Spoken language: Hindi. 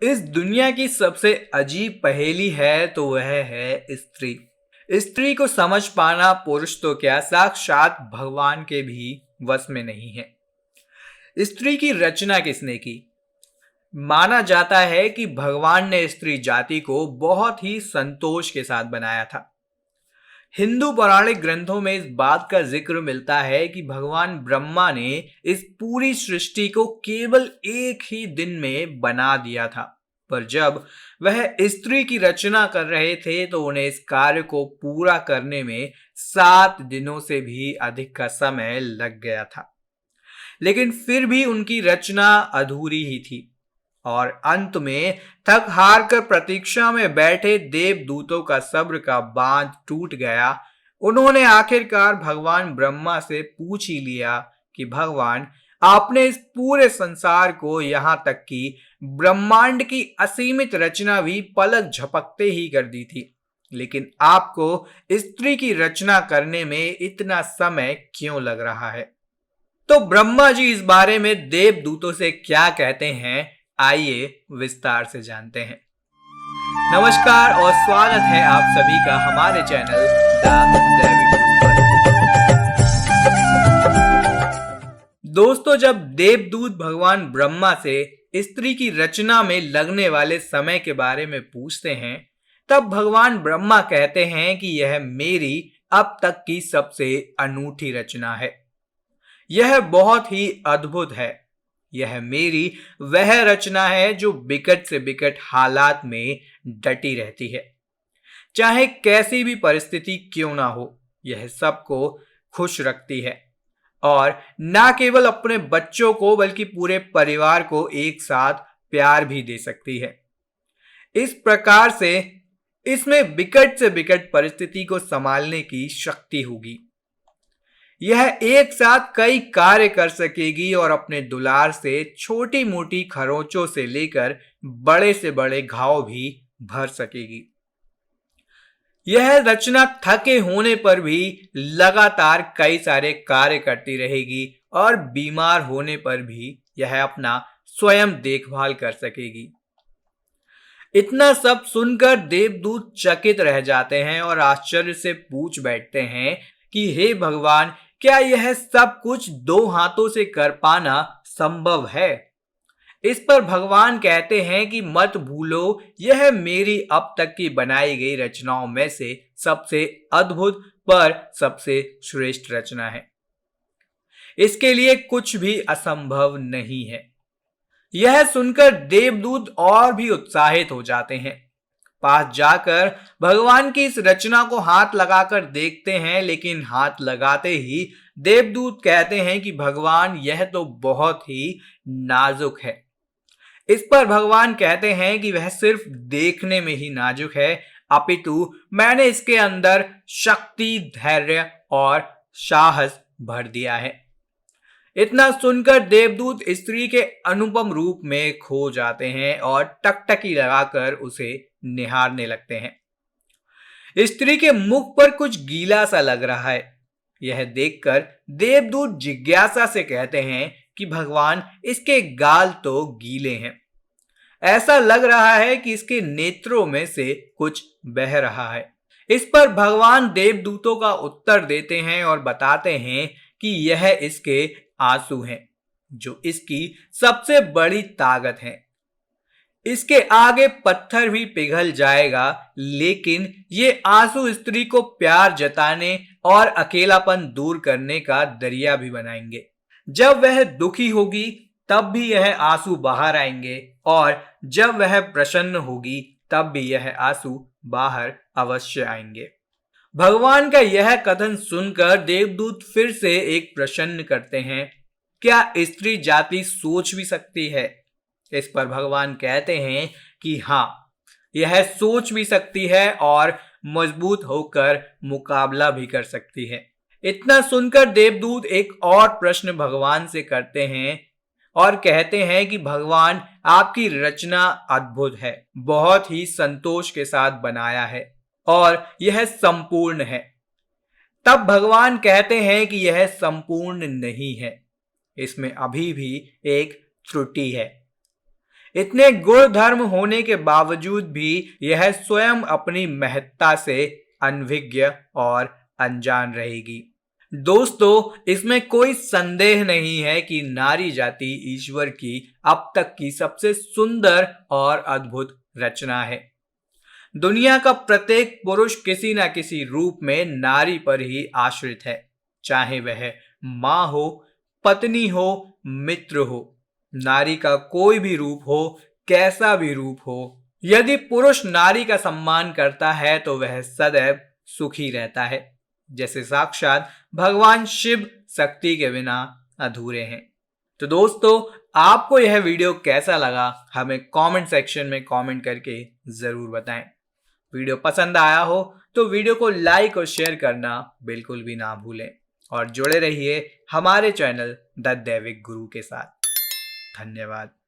इस दुनिया की सबसे अजीब पहेली है तो वह है स्त्री। स्त्री को समझ पाना पुरुष तो क्या, साक्षात भगवान के भी वश में नहीं है। स्त्री की रचना किसने की? माना जाता है कि भगवान ने स्त्री जाति को बहुत ही संतोष के साथ बनाया था। हिंदू पौराणिक ग्रंथों में इस बात का जिक्र मिलता है कि भगवान ब्रह्मा ने इस पूरी सृष्टि को केवल एक ही दिन में बना दिया था। पर जब वह स्त्री की रचना कर रहे थे तो उन्हें इस कार्य को पूरा करने में 7 दिनों से भी अधिक का समय लग गया था। लेकिन फिर भी उनकी रचना अधूरी ही थी और अंत में थक हार कर प्रतीक्षा में बैठे देवदूतों का सब्र का बांध टूट गया। उन्होंने आखिरकार भगवान ब्रह्मा से पूछ ही लिया कि भगवान, आपने इस पूरे संसार को, यहां तक कि ब्रह्मांड की असीमित रचना भी पलक झपकते ही कर दी थी, लेकिन आपको स्त्री की रचना करने में इतना समय क्यों लग रहा है? तो ब्रह्मा जी इस बारे में देवदूतों से क्या कहते हैं, आइए विस्तार से जानते हैं। नमस्कार और स्वागत है आप सभी का हमारे चैनल द दैविक पर। दोस्तों, जब देवदूत भगवान ब्रह्मा से स्त्री की रचना में लगने वाले समय के बारे में पूछते हैं, तब भगवान ब्रह्मा कहते हैं कि यह मेरी अब तक की सबसे अनूठी रचना है। यह बहुत ही अद्भुत है। यह मेरी वह रचना है जो बिकट से बिकट हालात में डटी रहती है। चाहे कैसी भी परिस्थिति क्यों ना हो, यह सबको खुश रखती है और ना केवल अपने बच्चों को बल्कि पूरे परिवार को एक साथ प्यार भी दे सकती है। इस प्रकार से इसमें बिकट से बिकट परिस्थिति को संभालने की शक्ति होगी। यह एक साथ कई कार्य कर सकेगी और अपने दुलार से छोटी मोटी खरोंचों से लेकर बड़े से बड़े घाव भी भर सकेगी। यह रचना थके होने पर भी लगातार कई सारे कार्य करती रहेगी और बीमार होने पर भी यह अपना स्वयं देखभाल कर सकेगी। इतना सब सुनकर देवदूत चकित रह जाते हैं और आश्चर्य से पूछ बैठते हैं कि हे भगवान, क्या यह सब कुछ 2 हाथों से कर पाना संभव है? इस पर भगवान कहते हैं कि मत भूलो, यह मेरी अब तक की बनाई गई रचनाओं में से सबसे अद्भुत पर सबसे श्रेष्ठ रचना है। इसके लिए कुछ भी असंभव नहीं है। यह सुनकर देवदूत और भी उत्साहित हो जाते हैं। पास जाकर भगवान की इस रचना को हाथ लगाकर देखते हैं, लेकिन हाथ लगाते ही देवदूत कहते हैं कि भगवान, यह तो बहुत ही नाजुक है। इस पर भगवान कहते हैं कि वह सिर्फ देखने में ही नाजुक है, अपितु मैंने इसके अंदर शक्ति, धैर्य और साहस भर दिया है। इतना सुनकर देवदूत स्त्री के अनुपम रूप में खो जाते हैं और टकटकी लगाकर उसे निहारने लगते हैं। स्त्री के मुख पर कुछ गीला सा लग रहा है। यह देखकर देवदूत जिज्ञासा से कहते हैं कि भगवान, इसके गाल तो गीले हैं। ऐसा लग रहा है कि इसके नेत्रों में से कुछ बह रहा है। इस पर भगवान देवदूतों का उत्तर देते हैं और बताते हैं कि यह इसके आंसू हैं, जो इसकी सबसे बड़ी ताकत है। इसके आगे पत्थर भी पिघल जाएगा, लेकिन ये आंसू स्त्री को प्यार जताने और अकेलापन दूर करने का दरिया भी बनाएंगे। जब वह दुखी होगी तब भी यह आंसू बाहर आएंगे और जब वह प्रसन्न होगी तब भी यह आंसू बाहर अवश्य आएंगे। भगवान का यह कथन सुनकर देवदूत फिर से एक प्रश्न करते हैं, क्या स्त्री जाति सोच भी सकती है? इस पर भगवान कहते हैं कि हां, यह सोच भी सकती है और मजबूत होकर मुकाबला भी कर सकती है। इतना सुनकर देवदूत एक और प्रश्न भगवान से करते हैं और कहते हैं कि भगवान, आपकी रचना अद्भुत है, बहुत ही संतोष के साथ बनाया है और यह संपूर्ण है। तब भगवान कहते हैं कि यह संपूर्ण नहीं है, इसमें अभी भी एक त्रुटि है। इतने गुण धर्म होने के बावजूद भी यह स्वयं अपनी महत्ता से अनभिज्ञ और अनजान रहेगी। दोस्तों, इसमें कोई संदेह नहीं है कि नारी जाति ईश्वर की अब तक की सबसे सुंदर और अद्भुत रचना है। दुनिया का प्रत्येक पुरुष किसी न किसी रूप में नारी पर ही आश्रित है, चाहे वह मां हो, पत्नी हो, मित्र हो। नारी का कोई भी रूप हो, कैसा भी रूप हो, यदि पुरुष नारी का सम्मान करता है तो वह सदैव सुखी रहता है, जैसे साक्षात भगवान शिव शक्ति के बिना अधूरे हैं। तो दोस्तों, आपको यह वीडियो कैसा लगा हमें कमेंट सेक्शन में कमेंट करके जरूर बताएं। वीडियो पसंद आया हो तो वीडियो को लाइक और शेयर करना बिल्कुल भी ना भूलें और जुड़े रहिए हमारे चैनल द दैविक गुरु के साथ। धन्यवाद।